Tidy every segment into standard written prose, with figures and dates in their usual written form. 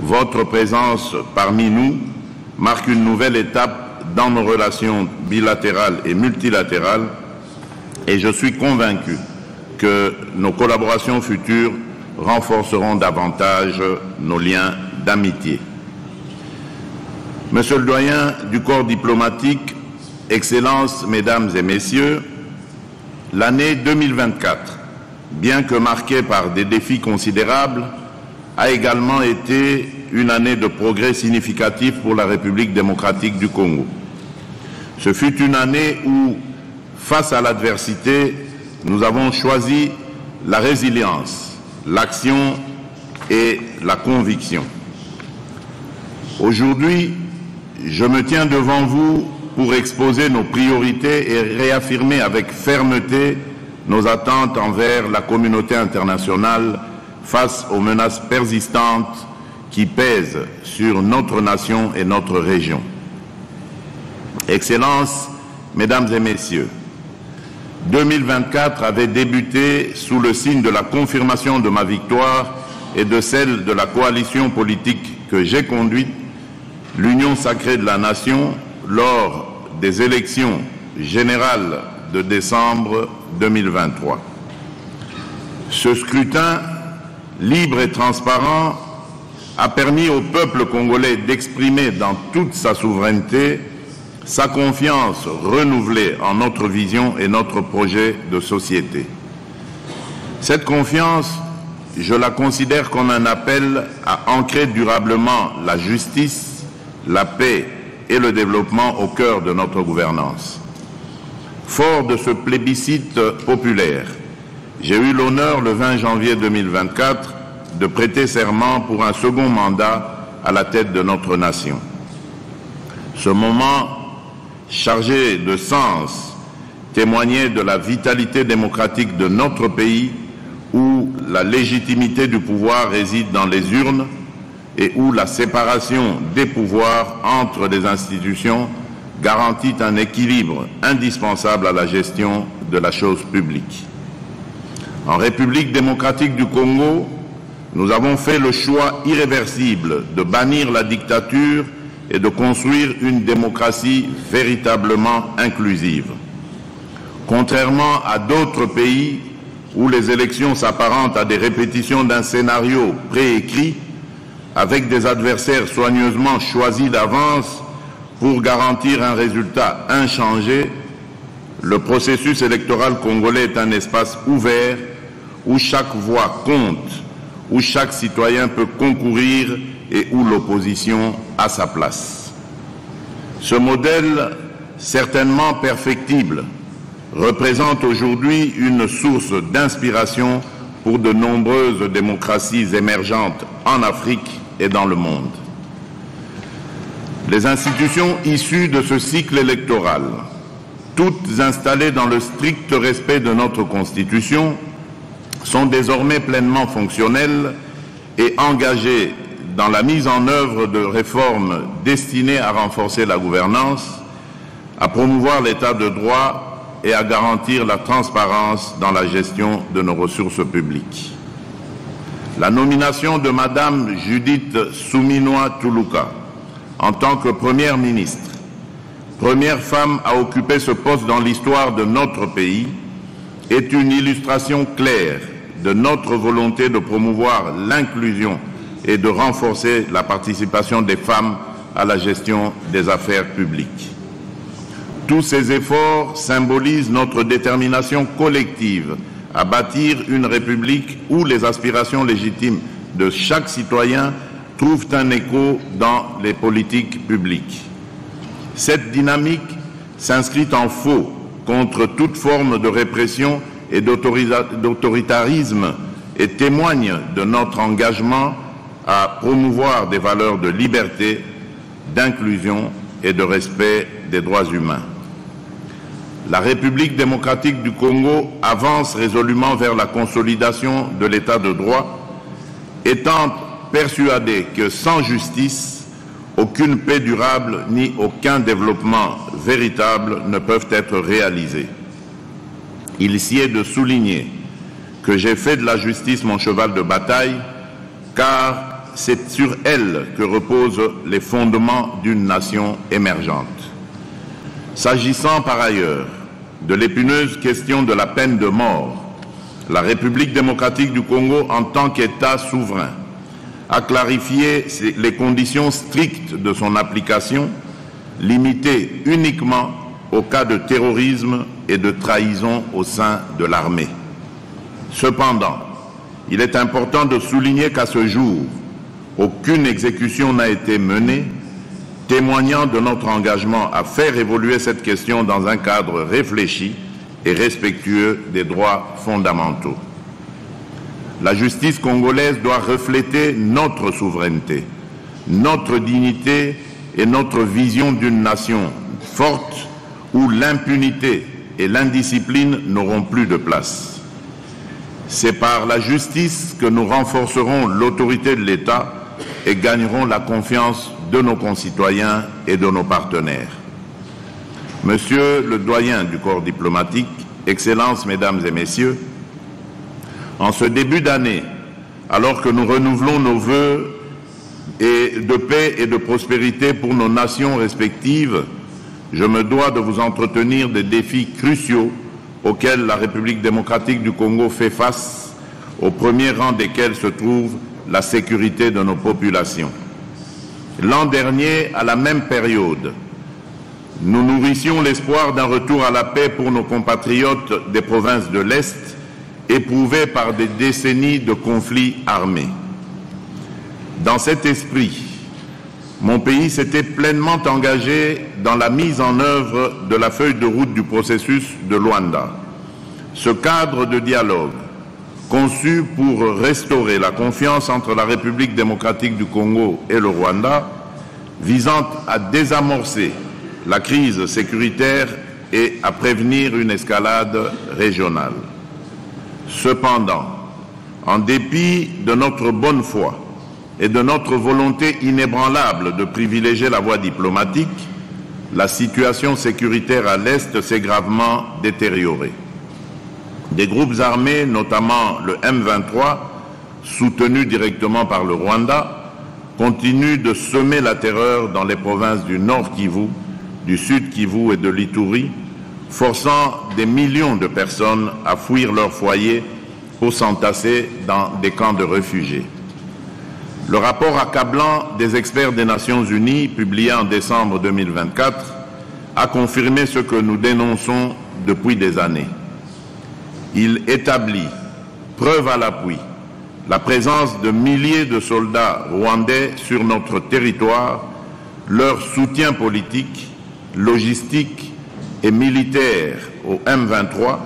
votre présence parmi nous marque une nouvelle étape dans nos relations bilatérales et multilatérales et je suis convaincu que nos collaborations futures renforceront davantage nos liens d'amitié. Monsieur le doyen du corps diplomatique, Excellences, Mesdames et Messieurs, l'année 2024, bien que marquée par des défis considérables, a également été une année de progrès significatif pour la République démocratique du Congo. Ce fut une année où, face à l'adversité, nous avons choisi la résilience, l'action et la conviction. Aujourd'hui, je me tiens devant vous pour exposer nos priorités et réaffirmer avec fermeté nos attentes envers la communauté internationale face aux menaces persistantes qui pèsent sur notre nation et notre région. Excellences, Mesdames et Messieurs, 2024 avait débuté sous le signe de la confirmation de ma victoire et de celle de la coalition politique que j'ai conduite, l'Union sacrée de la nation, lors des élections générales de décembre 2023. Ce scrutin, libre et transparent, a permis au peuple congolais d'exprimer dans toute sa souveraineté sa confiance renouvelée en notre vision et notre projet de société. Cette confiance, je la considère comme un appel à ancrer durablement la justice, la paix et le développement au cœur de notre gouvernance. Fort de ce plébiscite populaire, j'ai eu l'honneur le 20 janvier 2024 de prêter serment pour un second mandat à la tête de notre nation. Ce moment chargé de sens témoignait de la vitalité démocratique de notre pays où la légitimité du pouvoir réside dans les urnes et où la séparation des pouvoirs entre les institutions garantit un équilibre indispensable à la gestion de la chose publique. En République démocratique du Congo, nous avons fait le choix irréversible de bannir la dictature et de construire une démocratie véritablement inclusive. Contrairement à d'autres pays où les élections s'apparentent à des répétitions d'un scénario préécrit, avec des adversaires soigneusement choisis d'avance pour garantir un résultat inchangé, le processus électoral congolais est un espace ouvert où chaque voix compte, où chaque citoyen peut concourir et où l'opposition a sa place. Ce modèle, certainement perfectible, représente aujourd'hui une source d'inspiration pour de nombreuses démocraties émergentes en Afrique et dans le monde. Les institutions issues de ce cycle électoral, toutes installées dans le strict respect de notre Constitution, sont désormais pleinement fonctionnelles et engagées dans la mise en œuvre de réformes destinées à renforcer la gouvernance, à promouvoir l'état de droit et à garantir la transparence dans la gestion de nos ressources publiques. La nomination de Madame Judith Suminwa Tuluka en tant que Première ministre, première femme à occuper ce poste dans l'histoire de notre pays, est une illustration claire de notre volonté de promouvoir l'inclusion et de renforcer la participation des femmes à la gestion des affaires publiques. Tous ces efforts symbolisent notre détermination collective à bâtir une république où les aspirations légitimes de chaque citoyen trouvent un écho dans les politiques publiques. Cette dynamique s'inscrit en faux contre toute forme de répression et d'autoritarisme et témoigne de notre engagement à promouvoir des valeurs de liberté, d'inclusion et de respect des droits humains. La République démocratique du Congo avance résolument vers la consolidation de l'état de droit, étant persuadée que sans justice, aucune paix durable ni aucun développement véritable ne peuvent être réalisés. Il s'y est de souligner que j'ai fait de la justice mon cheval de bataille, car c'est sur elle que reposent les fondements d'une nation émergente. S'agissant par ailleurs de l'épineuse question de la peine de mort, la République démocratique du Congo, en tant qu'État souverain, a clarifié les conditions strictes de son application, limitées uniquement aux cas de terrorisme et de trahison au sein de l'armée. Cependant, il est important de souligner qu'à ce jour, aucune exécution n'a été menée, témoignant de notre engagement à faire évoluer cette question dans un cadre réfléchi et respectueux des droits fondamentaux. La justice congolaise doit refléter notre souveraineté, notre dignité et notre vision d'une nation forte où l'impunité et l'indiscipline n'auront plus de place. C'est par la justice que nous renforcerons l'autorité de l'État et gagnerons la confiance de nos concitoyens et de nos partenaires. Monsieur le doyen du corps diplomatique, Excellences, Mesdames et Messieurs, en ce début d'année, alors que nous renouvelons nos vœux de paix et de prospérité pour nos nations respectives, je me dois de vous entretenir des défis cruciaux auxquels la République démocratique du Congo fait face, au premier rang desquels se trouve la sécurité de nos populations. L'an dernier, à la même période, nous nourrissions l'espoir d'un retour à la paix pour nos compatriotes des provinces de l'Est, éprouvés par des décennies de conflits armés. Dans cet esprit, mon pays s'était pleinement engagé dans la mise en œuvre de la feuille de route du processus de Luanda. Ce cadre de dialogue, conçu pour restaurer la confiance entre la République démocratique du Congo et le Rwanda, visant à désamorcer la crise sécuritaire et à prévenir une escalade régionale. Cependant, en dépit de notre bonne foi et de notre volonté inébranlable de privilégier la voie diplomatique, la situation sécuritaire à l'Est s'est gravement détériorée. Des groupes armés, notamment le M23, soutenus directement par le Rwanda, continuent de semer la terreur dans les provinces du Nord Kivu, du Sud Kivu et de l'Ituri, forçant des millions de personnes à fuir leur foyer pour s'entasser dans des camps de réfugiés. Le rapport accablant des experts des Nations Unies, publié en décembre 2024, a confirmé ce que nous dénonçons depuis des années. Il établit, preuve à l'appui, la présence de milliers de soldats rwandais sur notre territoire, leur soutien politique, logistique et militaire au M23,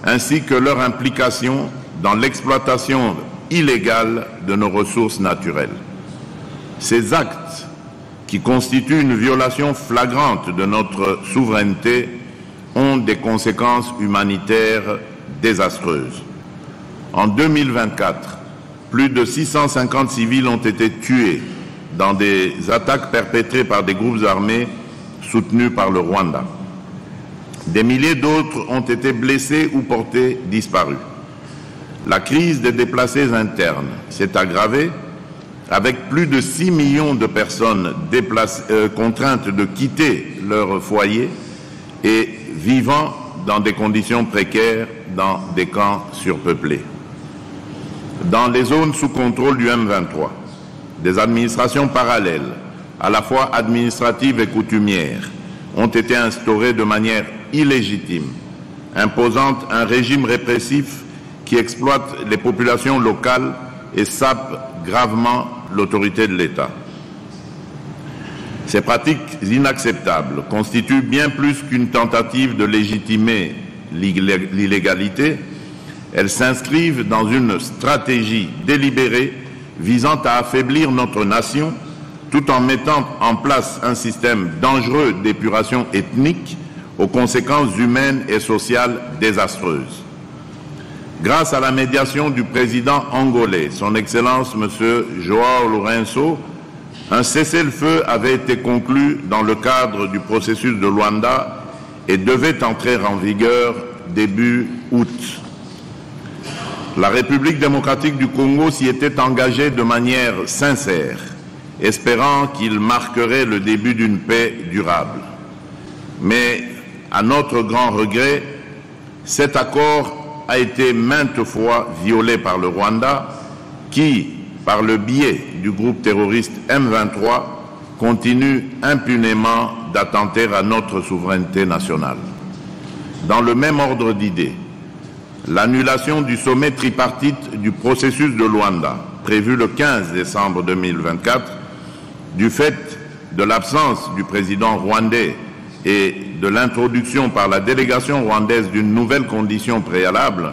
ainsi que leur implication dans l'exploitation illégale de nos ressources naturelles. Ces actes, qui constituent une violation flagrante de notre souveraineté, ont des conséquences humanitaires désastreuses. En 2024, plus de 650 civils ont été tués dans des attaques perpétrées par des groupes armés soutenus par le Rwanda. Des milliers d'autres ont été blessés ou portés disparus. La crise des déplacés internes s'est aggravée avec plus de 6 millions de personnes contraintes de quitter leur foyer et vivant dans des conditions précaires dans des camps surpeuplés. Dans les zones sous contrôle du M23, des administrations parallèles, à la fois administratives et coutumières, ont été instaurées de manière illégitime, imposant un régime répressif qui exploite les populations locales et sape gravement l'autorité de l'État. Ces pratiques inacceptables constituent bien plus qu'une tentative de légitimer l'illégalité. Elles s'inscrivent dans une stratégie délibérée visant à affaiblir notre nation tout en mettant en place un système dangereux d'épuration ethnique aux conséquences humaines et sociales désastreuses. Grâce à la médiation du président angolais, son Excellence M. João Lourenço, un cessez-le-feu avait été conclu dans le cadre du processus de Luanda et devait entrer en vigueur début août. La République démocratique du Congo s'y était engagée de manière sincère, espérant qu'il marquerait le début d'une paix durable. Mais, à notre grand regret, cet accord a été maintes fois violé par le Rwanda, qui, par le biais du groupe terroriste M23, continue impunément d'attenter à notre souveraineté nationale. Dans le même ordre d'idées, l'annulation du sommet tripartite du processus de Luanda, prévu le 15 décembre 2024, du fait de l'absence du président rwandais et de l'introduction par la délégation rwandaise d'une nouvelle condition préalable,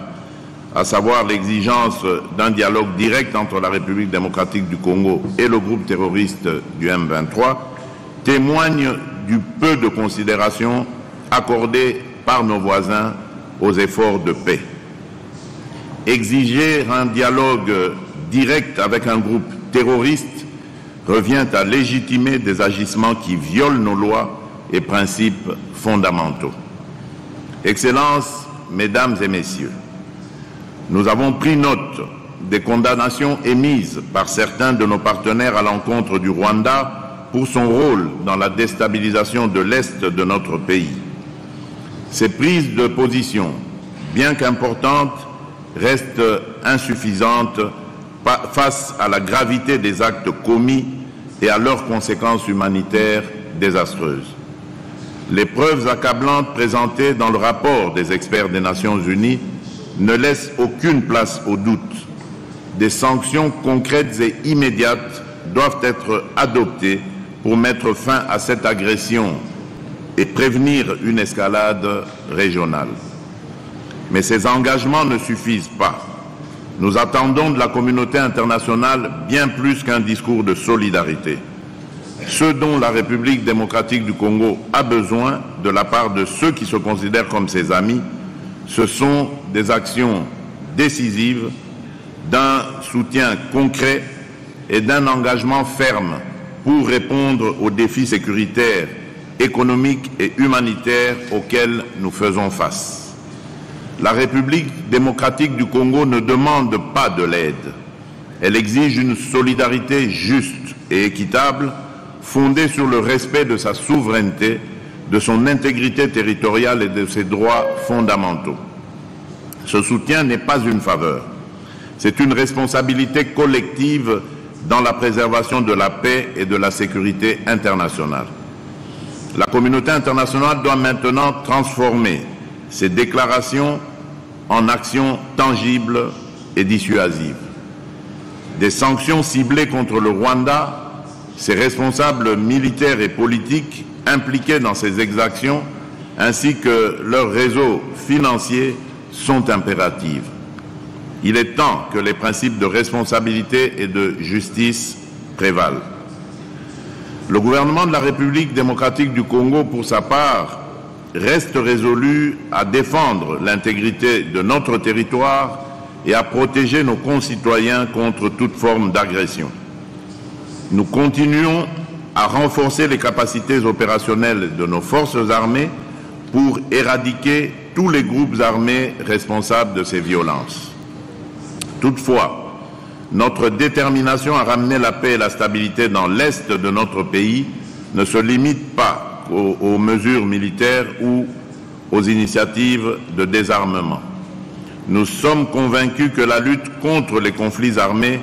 à savoir l'exigence d'un dialogue direct entre la République démocratique du Congo et le groupe terroriste du M23, témoigne du peu de considération accordée par nos voisins aux efforts de paix. Exiger un dialogue direct avec un groupe terroriste revient à légitimer des agissements qui violent nos lois et principes fondamentaux. Excellences, Mesdames et Messieurs, nous avons pris note des condamnations émises par certains de nos partenaires à l'encontre du Rwanda pour son rôle dans la déstabilisation de l'Est de notre pays. Ces prises de position, bien qu'importantes, restent insuffisantes face à la gravité des actes commis et à leurs conséquences humanitaires désastreuses. Les preuves accablantes présentées dans le rapport des experts des Nations Unies ne laissent aucune place au doute. Des sanctions concrètes et immédiates doivent être adoptées pour mettre fin à cette agression et prévenir une escalade régionale. Mais ces engagements ne suffisent pas. Nous attendons de la communauté internationale bien plus qu'un discours de solidarité. Ce dont la République démocratique du Congo a besoin de la part de ceux qui se considèrent comme ses amis, ce sont des actions décisives, d'un soutien concret et d'un engagement ferme pour répondre aux défis sécuritaires, économiques et humanitaires auxquels nous faisons face. La République démocratique du Congo ne demande pas de l'aide. Elle exige une solidarité juste et équitable, fondée sur le respect de sa souveraineté, de son intégrité territoriale et de ses droits fondamentaux. Ce soutien n'est pas une faveur. C'est une responsabilité collective dans la préservation de la paix et de la sécurité internationale. La communauté internationale doit maintenant transformer ces déclarations en actions tangibles et dissuasives. Des sanctions ciblées contre le Rwanda, ses responsables militaires et politiques impliqués dans ces exactions, ainsi que leurs réseaux financiers sont impératives. Il est temps que les principes de responsabilité et de justice prévalent. Le gouvernement de la République démocratique du Congo, pour sa part, reste résolu à défendre l'intégrité de notre territoire et à protéger nos concitoyens contre toute forme d'agression. Nous continuons à renforcer les capacités opérationnelles de nos forces armées pour éradiquer tous les groupes armés responsables de ces violences. Toutefois, notre détermination à ramener la paix et la stabilité dans l'Est de notre pays ne se limite pas aux mesures militaires ou aux initiatives de désarmement. Nous sommes convaincus que la lutte contre les conflits armés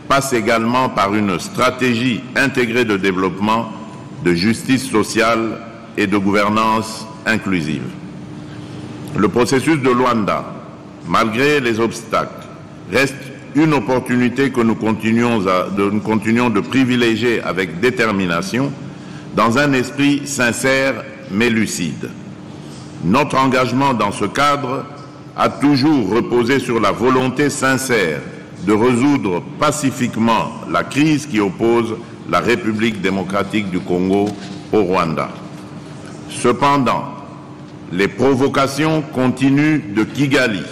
passe également par une stratégie intégrée de développement, de justice sociale et de gouvernance inclusive. Le processus de Luanda, malgré les obstacles, reste une opportunité que nous continuons de privilégier avec détermination dans un esprit sincère mais lucide. Notre engagement dans ce cadre a toujours reposé sur la volonté sincère de résoudre pacifiquement la crise qui oppose la République démocratique du Congo au Rwanda. Cependant, les provocations continues de Kigali,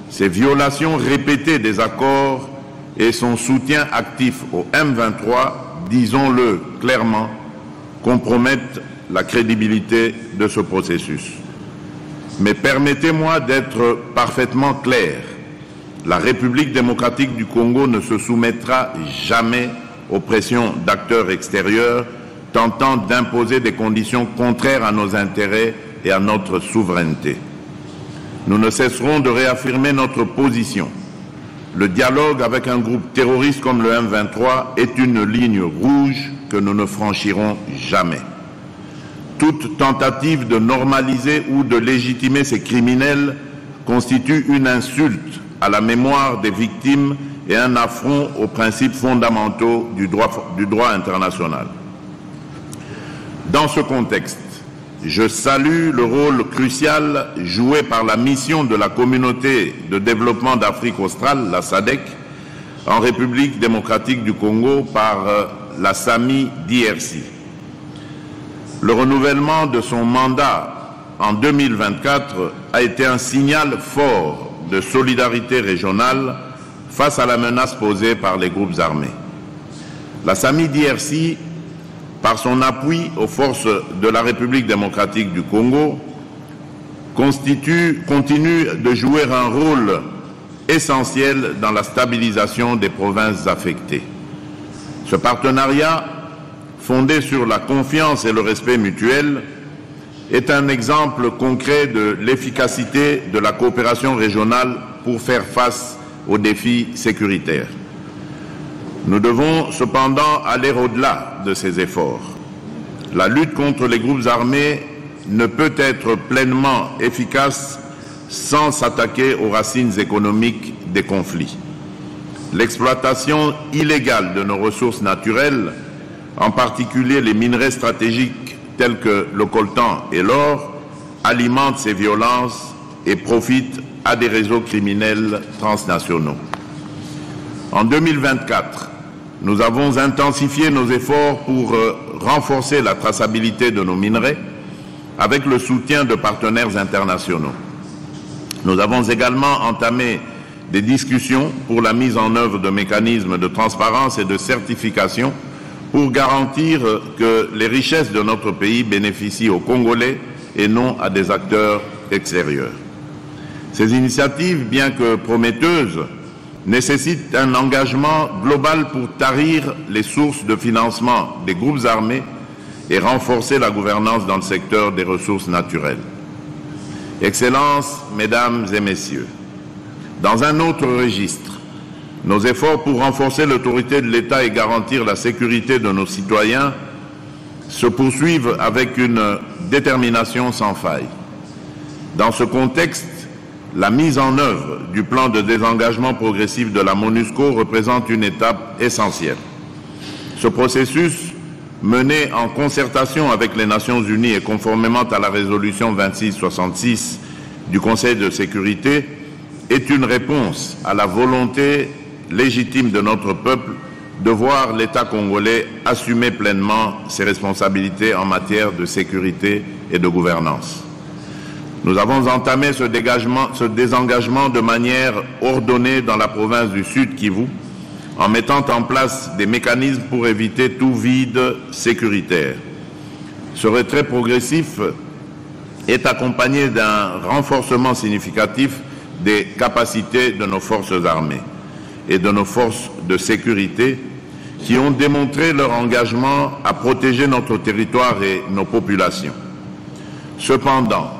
ses violations répétées des accords et son soutien actif au M23, disons-le clairement, compromettent la crédibilité de ce processus. Mais permettez-moi d'être parfaitement clair. la République démocratique du Congo ne se soumettra jamais aux pressions d'acteurs extérieurs tentant d'imposer des conditions contraires à nos intérêts et à notre souveraineté. Nous ne cesserons de réaffirmer notre position. Le dialogue avec un groupe terroriste comme le M23 est une ligne rouge que nous ne franchirons jamais. Toute tentative de normaliser ou de légitimer ces criminels constitue une insulte à la mémoire des victimes et un affront aux principes fondamentaux du droit international. Dans ce contexte, je salue le rôle crucial joué par la mission de la Communauté de développement d'Afrique australe, la SADC, en République démocratique du Congo par la SAMI DRC. Le renouvellement de son mandat en 2024 a été un signal fort de solidarité régionale face à la menace posée par les groupes armés. La SAMI DRC, par son appui aux forces de la République démocratique du Congo, continue de jouer un rôle essentiel dans la stabilisation des provinces affectées. Ce partenariat, fondé sur la confiance et le respect mutuel, est un exemple concret de l'efficacité de la coopération régionale pour faire face aux défis sécuritaires. Nous devons cependant aller au-delà de ces efforts. La lutte contre les groupes armés ne peut être pleinement efficace sans s'attaquer aux racines économiques des conflits. L'exploitation illégale de nos ressources naturelles, en particulier les minerais stratégiques tels que le coltan et l'or, alimente ces violences et profite à des réseaux criminels transnationaux. En 2024, nous avons intensifié nos efforts pour renforcer la traçabilité de nos minerais avec le soutien de partenaires internationaux. Nous avons également entamé des discussions pour la mise en œuvre de mécanismes de transparence et de certification pour garantir que les richesses de notre pays bénéficient aux Congolais et non à des acteurs extérieurs. Ces initiatives, bien que prometteuses, nécessitent un engagement global pour tarir les sources de financement des groupes armés et renforcer la gouvernance dans le secteur des ressources naturelles. Excellences, Mesdames et Messieurs, dans un autre registre, nos efforts pour renforcer l'autorité de l'État et garantir la sécurité de nos citoyens se poursuivent avec une détermination sans faille. Dans ce contexte, la mise en œuvre du plan de désengagement progressif de la MONUSCO représente une étape essentielle. Ce processus, mené en concertation avec les Nations Unies et conformément à la résolution 2666 du Conseil de sécurité, est une réponse à la volonté légitime de notre peuple de voir l'État congolais assumer pleinement ses responsabilités en matière de sécurité et de gouvernance. Nous avons entamé ce désengagement de manière ordonnée dans la province du Sud Kivu, en mettant en place des mécanismes pour éviter tout vide sécuritaire. Ce retrait progressif est accompagné d'un renforcement significatif des capacités de nos forces armées et de nos forces de sécurité qui ont démontré leur engagement à protéger notre territoire et nos populations. Cependant,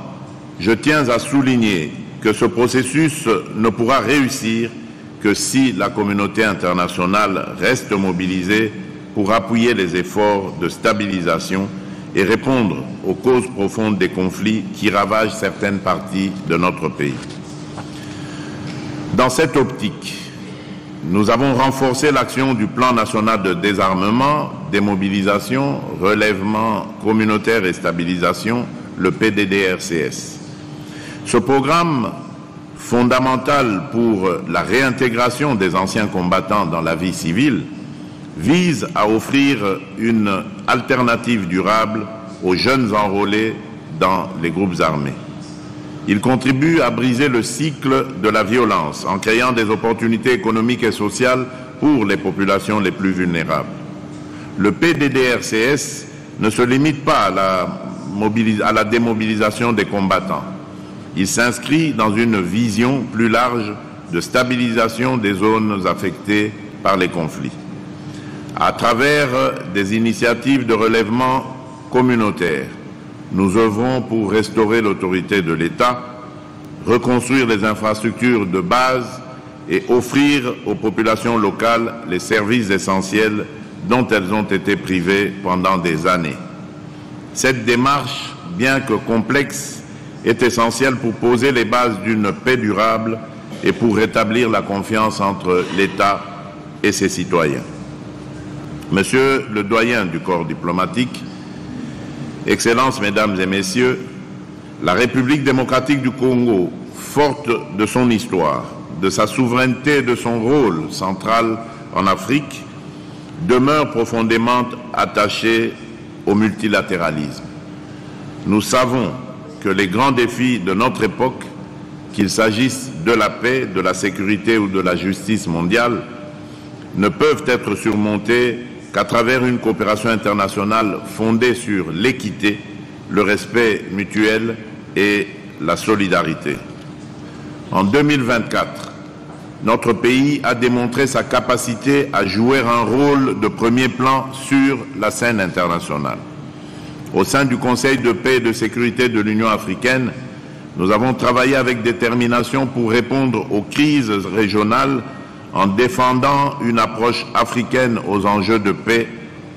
je tiens à souligner que ce processus ne pourra réussir que si la communauté internationale reste mobilisée pour appuyer les efforts de stabilisation et répondre aux causes profondes des conflits qui ravagent certaines parties de notre pays. Dans cette optique, nous avons renforcé l'action du Plan national de désarmement, démobilisation, relèvement communautaire et stabilisation, le PDDRCS. Ce programme, fondamental pour la réintégration des anciens combattants dans la vie civile, vise à offrir une alternative durable aux jeunes enrôlés dans les groupes armés. Il contribue à briser le cycle de la violence en créant des opportunités économiques et sociales pour les populations les plus vulnérables. Le PDDRCS ne se limite pas à la démobilisation des combattants. Il s'inscrit dans une vision plus large de stabilisation des zones affectées par les conflits. À travers des initiatives de relèvement communautaire, nous œuvrons pour restaurer l'autorité de l'État, reconstruire les infrastructures de base et offrir aux populations locales les services essentiels dont elles ont été privées pendant des années. Cette démarche, bien que complexe, est essentielle pour poser les bases d'une paix durable et pour rétablir la confiance entre l'État et ses citoyens. Monsieur le doyen du corps diplomatique, Excellences, Mesdames et Messieurs, la République démocratique du Congo, forte de son histoire, de sa souveraineté et de son rôle central en Afrique, demeure profondément attachée au multilatéralisme. Nous savons que les grands défis de notre époque, qu'il s'agisse de la paix, de la sécurité ou de la justice mondiale, ne peuvent être surmontés qu'à travers une coopération internationale fondée sur l'équité, le respect mutuel et la solidarité. En 2024, notre pays a démontré sa capacité à jouer un rôle de premier plan sur la scène internationale. Au sein du Conseil de paix et de sécurité de l'Union africaine, nous avons travaillé avec détermination pour répondre aux crises régionales en défendant une approche africaine aux enjeux de paix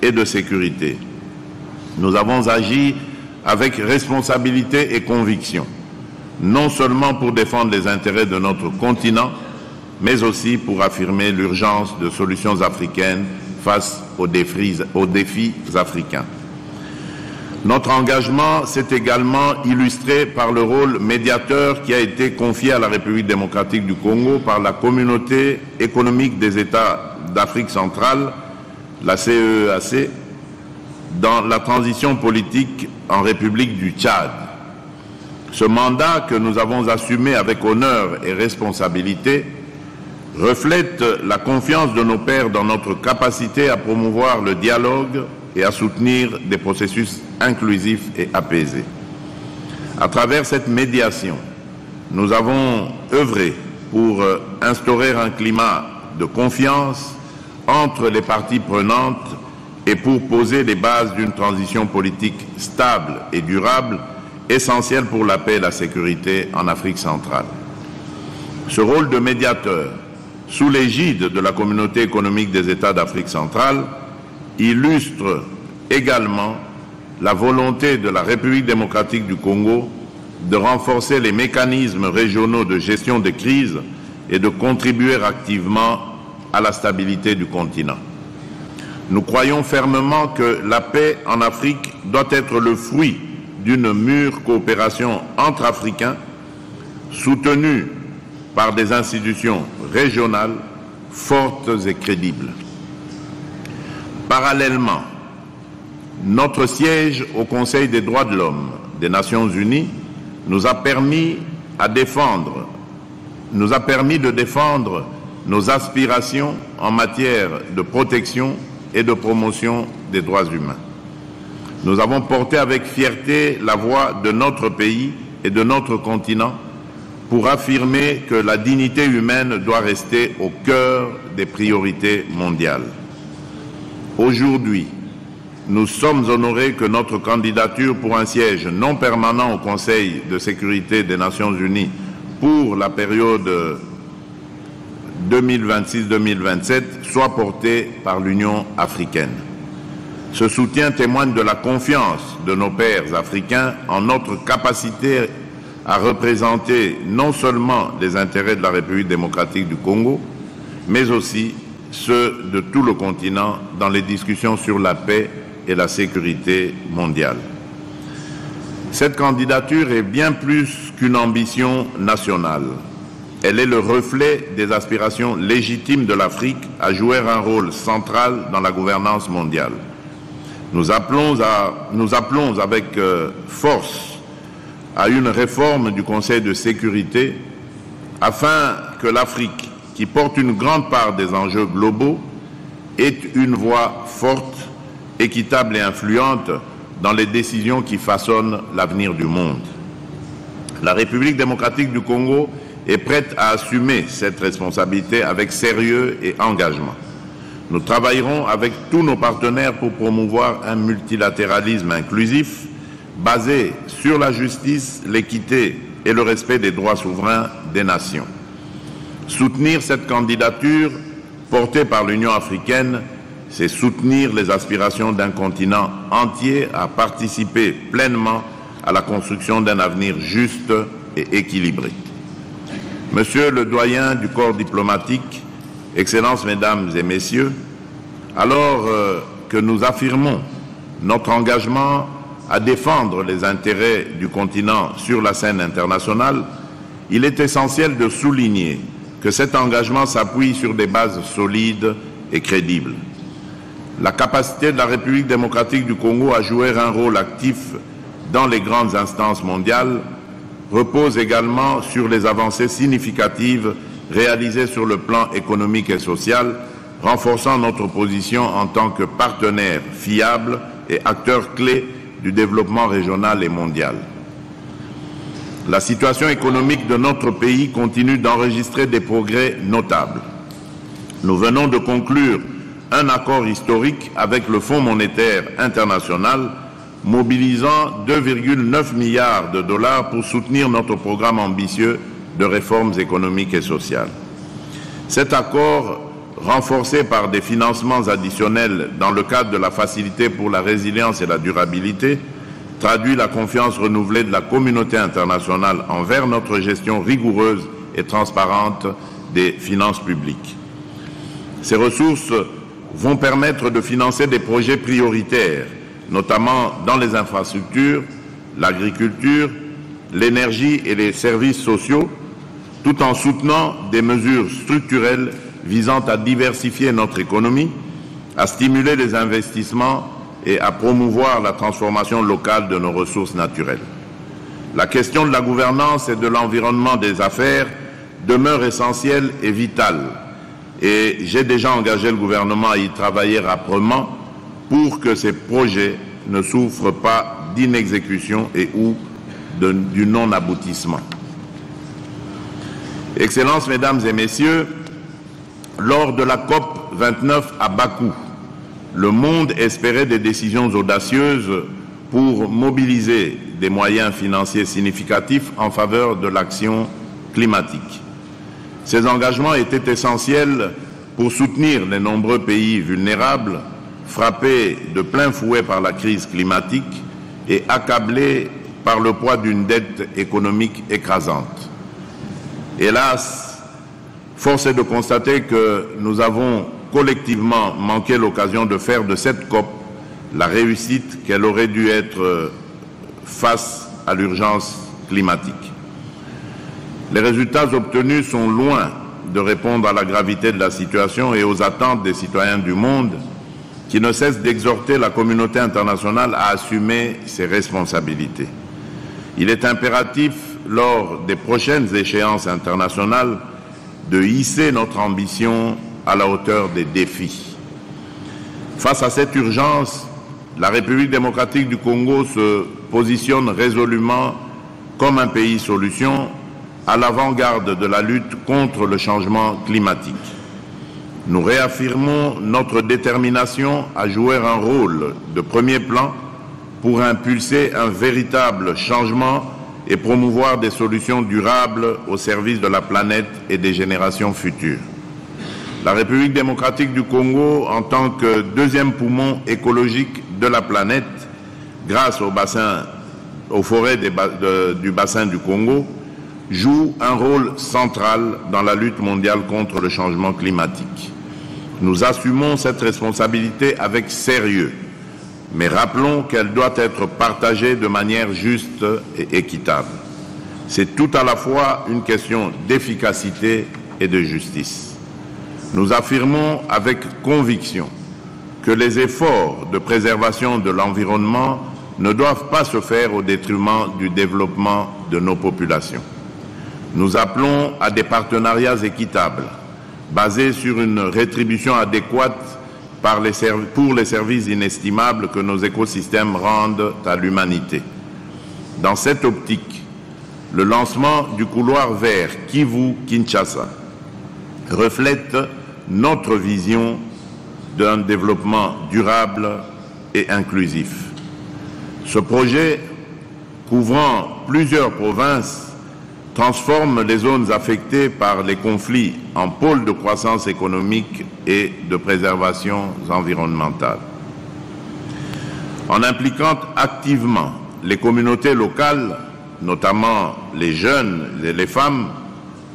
et de sécurité. Nous avons agi avec responsabilité et conviction, non seulement pour défendre les intérêts de notre continent, mais aussi pour affirmer l'urgence de solutions africaines face aux défis africains. Notre engagement s'est également illustré par le rôle médiateur qui a été confié à la République démocratique du Congo par la Communauté économique des États d'Afrique centrale, la CEEAC, dans la transition politique en République du Tchad. Ce mandat que nous avons assumé avec honneur et responsabilité reflète la confiance de nos pairs dans notre capacité à promouvoir le dialogue et à soutenir des processus inclusifs et apaisés. À travers cette médiation, nous avons œuvré pour instaurer un climat de confiance entre les parties prenantes et pour poser les bases d'une transition politique stable et durable, essentielle pour la paix et la sécurité en Afrique centrale. Ce rôle de médiateur, sous l'égide de la Communauté économique des États d'Afrique centrale, illustre également la volonté de la République démocratique du Congo de renforcer les mécanismes régionaux de gestion des crises et de contribuer activement à la stabilité du continent. Nous croyons fermement que la paix en Afrique doit être le fruit d'une mûre coopération entre Africains, soutenue par des institutions régionales fortes et crédibles. Parallèlement, notre siège au Conseil des droits de l'homme des Nations Unies nous a permis de défendre nos aspirations en matière de protection et de promotion des droits humains. Nous avons porté avec fierté la voix de notre pays et de notre continent pour affirmer que la dignité humaine doit rester au cœur des priorités mondiales. Aujourd'hui, nous sommes honorés que notre candidature pour un siège non permanent au Conseil de sécurité des Nations Unies pour la période 2026-2027 soit portée par l'Union africaine. Ce soutien témoigne de la confiance de nos pairs africains en notre capacité à représenter non seulement les intérêts de la République démocratique du Congo, mais aussi ceux de tout le continent dans les discussions sur la paix et la sécurité mondiale. Cette candidature est bien plus qu'une ambition nationale. Elle est le reflet des aspirations légitimes de l'Afrique à jouer un rôle central dans la gouvernance mondiale. Nous appelons avec force à une réforme du Conseil de sécurité afin que l'Afrique, qui porte une grande part des enjeux globaux, ait une voix forte, équitable et influente dans les décisions qui façonnent l'avenir du monde. La République démocratique du Congo est prête à assumer cette responsabilité avec sérieux et engagement. Nous travaillerons avec tous nos partenaires pour promouvoir un multilatéralisme inclusif basé sur la justice, l'équité et le respect des droits souverains des nations. Soutenir cette candidature portée par l'Union africaine, c'est soutenir les aspirations d'un continent entier à participer pleinement à la construction d'un avenir juste et équilibré. Monsieur le doyen du corps diplomatique, Excellences, Mesdames et Messieurs, alors que nous affirmons notre engagement à défendre les intérêts du continent sur la scène internationale, il est essentiel de souligner que cet engagement s'appuie sur des bases solides et crédibles. La capacité de la République démocratique du Congo à jouer un rôle actif dans les grandes instances mondiales repose également sur les avancées significatives réalisées sur le plan économique et social, renforçant notre position en tant que partenaire fiable et acteur clé du développement régional et mondial. La situation économique de notre pays continue d'enregistrer des progrès notables. Nous venons de conclure un accord historique avec le Fonds monétaire international mobilisant 2,9 milliards de dollars pour soutenir notre programme ambitieux de réformes économiques et sociales. Cet accord, renforcé par des financements additionnels dans le cadre de la Facilité pour la résilience et la durabilité, traduit la confiance renouvelée de la communauté internationale envers notre gestion rigoureuse et transparente des finances publiques. Ces ressources vont permettre de financer des projets prioritaires, notamment dans les infrastructures, l'agriculture, l'énergie et les services sociaux, tout en soutenant des mesures structurelles visant à diversifier notre économie, à stimuler les investissements et à promouvoir la transformation locale de nos ressources naturelles. La question de la gouvernance et de l'environnement des affaires demeure essentielle et vitale, et j'ai déjà engagé le gouvernement à y travailler âprement pour que ces projets ne souffrent pas d'inexécution et ou du non-aboutissement. Excellences, Mesdames et Messieurs, lors de la COP 29 à Bakou, le monde espérait des décisions audacieuses pour mobiliser des moyens financiers significatifs en faveur de l'action climatique. Ces engagements étaient essentiels pour soutenir les nombreux pays vulnérables, frappés de plein fouet par la crise climatique et accablés par le poids d'une dette économique écrasante. Hélas, force est de constater que nous avons collectivement manqué l'occasion de faire de cette COP la réussite qu'elle aurait dû être face à l'urgence climatique. Les résultats obtenus sont loin de répondre à la gravité de la situation et aux attentes des citoyens du monde qui ne cessent d'exhorter la communauté internationale à assumer ses responsabilités. Il est impératif, lors des prochaines échéances internationales, de hisser notre ambition à la hauteur des défis. Face à cette urgence, la République démocratique du Congo se positionne résolument comme un pays solution à l'avant-garde de la lutte contre le changement climatique. Nous réaffirmons notre détermination à jouer un rôle de premier plan pour impulser un véritable changement et promouvoir des solutions durables au service de la planète et des générations futures. La République démocratique du Congo, en tant que deuxième poumon écologique de la planète, grâce aux forêts du bassin du Congo, joue un rôle central dans la lutte mondiale contre le changement climatique. Nous assumons cette responsabilité avec sérieux, mais rappelons qu'elle doit être partagée de manière juste et équitable. C'est tout à la fois une question d'efficacité et de justice. Nous affirmons avec conviction que les efforts de préservation de l'environnement ne doivent pas se faire au détriment du développement de nos populations. Nous appelons à des équitables, basés sur une rétribution adéquate pour les services inestimables que nos écosystèmes rendent à l'humanité. Dans cette optique, le lancement du couloir vert Kivu-Kinshasa reflète notre vision d'un développement durable et inclusif. Ce projet, couvrant plusieurs provinces, transforme les zones affectées par les conflits en pôles de croissance économique et de préservation environnementale. En impliquant activement les communautés locales, notamment les jeunes et les femmes,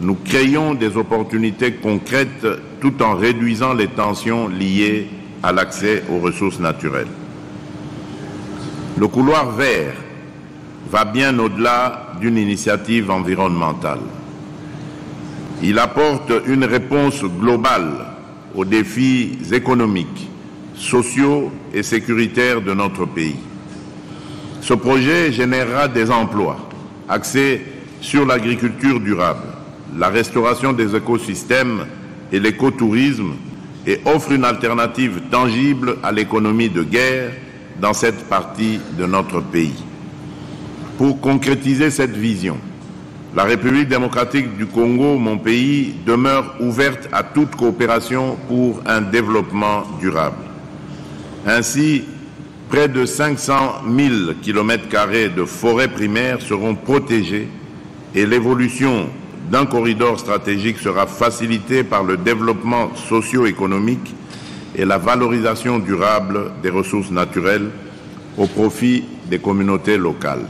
nous créons des opportunités concrètes tout en réduisant les tensions liées à l'accès aux ressources naturelles. Le couloir vert va bien au-delà d'une initiative environnementale. Il apporte une réponse globale aux défis économiques, sociaux et sécuritaires de notre pays. Ce projet générera des emplois axés sur l'agriculture durable, la restauration des écosystèmes et l'écotourisme et offre une alternative tangible à l'économie de guerre dans cette partie de notre pays. Pour concrétiser cette vision, la République démocratique du Congo, mon pays, demeure ouverte à toute coopération pour un développement durable. Ainsi, près de 500 000 km² de forêts primaires seront protégées et l'évolution d'un corridor stratégique sera facilitée par le développement socio-économique et la valorisation durable des ressources naturelles au profit des communautés locales.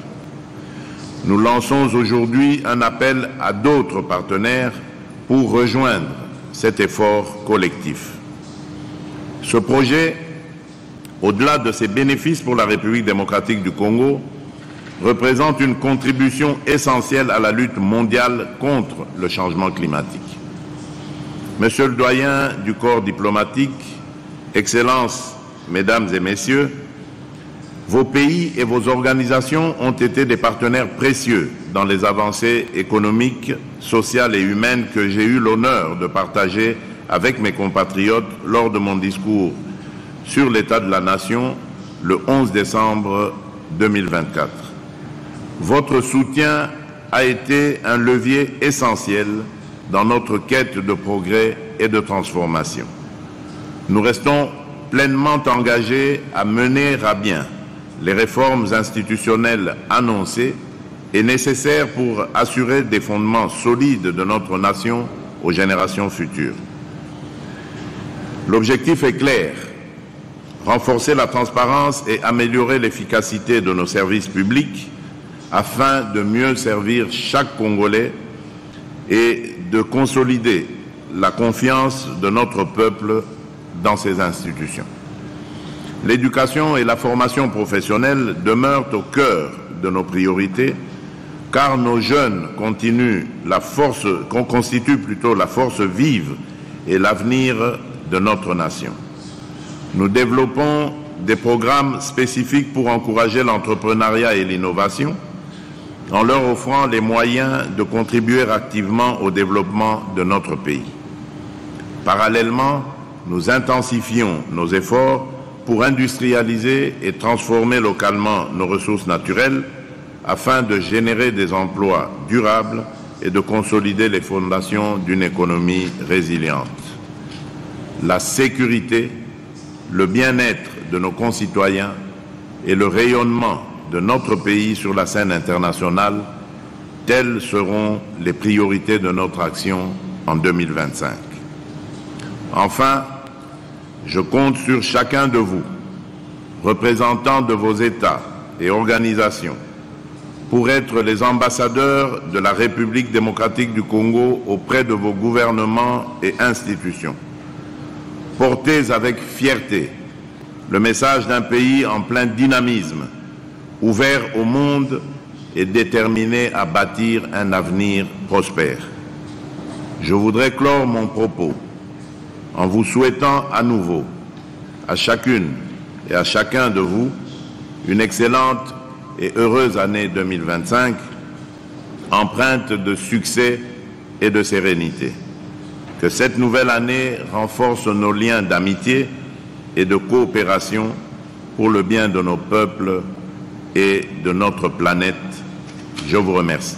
Nous lançons aujourd'hui un appel à d'autres partenaires pour rejoindre cet effort collectif. Ce projet, au-delà de ses bénéfices pour la République démocratique du Congo, représente une contribution essentielle à la lutte mondiale contre le changement climatique. Monsieur le doyen du corps diplomatique, Excellences, Mesdames et Messieurs, vos pays et vos organisations ont été des partenaires précieux dans les avancées économiques, sociales et humaines que j'ai eu l'honneur de partager avec mes compatriotes lors de mon discours sur l'état de la nation le 11 décembre 2024. Votre soutien a été un levier essentiel dans notre quête de progrès et de transformation. Nous restons pleinement engagés à mener à bien les réformes institutionnelles annoncées et nécessaires pour assurer des fondements solides de notre nation aux générations futures. L'objectif est clair: renforcer la transparence et améliorer l'efficacité de nos services publics afin de mieux servir chaque Congolais et de consolider la confiance de notre peuple dans ces institutions. L'éducation et la formation professionnelle demeurent au cœur de nos priorités, car nos jeunes constituent la force vive et l'avenir de notre nation. Nous développons des programmes spécifiques pour encourager l'entrepreneuriat et l'innovation, en leur offrant les moyens de contribuer activement au développement de notre pays. Parallèlement, nous intensifions nos efforts pour industrialiser et transformer localement nos ressources naturelles afin de générer des emplois durables et de consolider les fondations d'une économie résiliente. La sécurité, le bien-être de nos concitoyens et le rayonnement de notre pays sur la scène internationale, telles seront les priorités de notre action en 2025. Enfin, je compte sur chacun de vous, représentants de vos États et organisations, pour être les ambassadeurs de la République démocratique du Congo auprès de vos gouvernements et institutions. Portez avec fierté le message d'un pays en plein dynamisme, ouvert au monde et déterminé à bâtir un avenir prospère. Je voudrais clore mon propos en vous souhaitant à nouveau, à chacune et à chacun de vous, une excellente et heureuse année 2025, empreinte de succès et de sérénité. Que cette nouvelle année renforce nos liens d'amitié et de coopération pour le bien de nos peuples et de notre planète. Je vous remercie.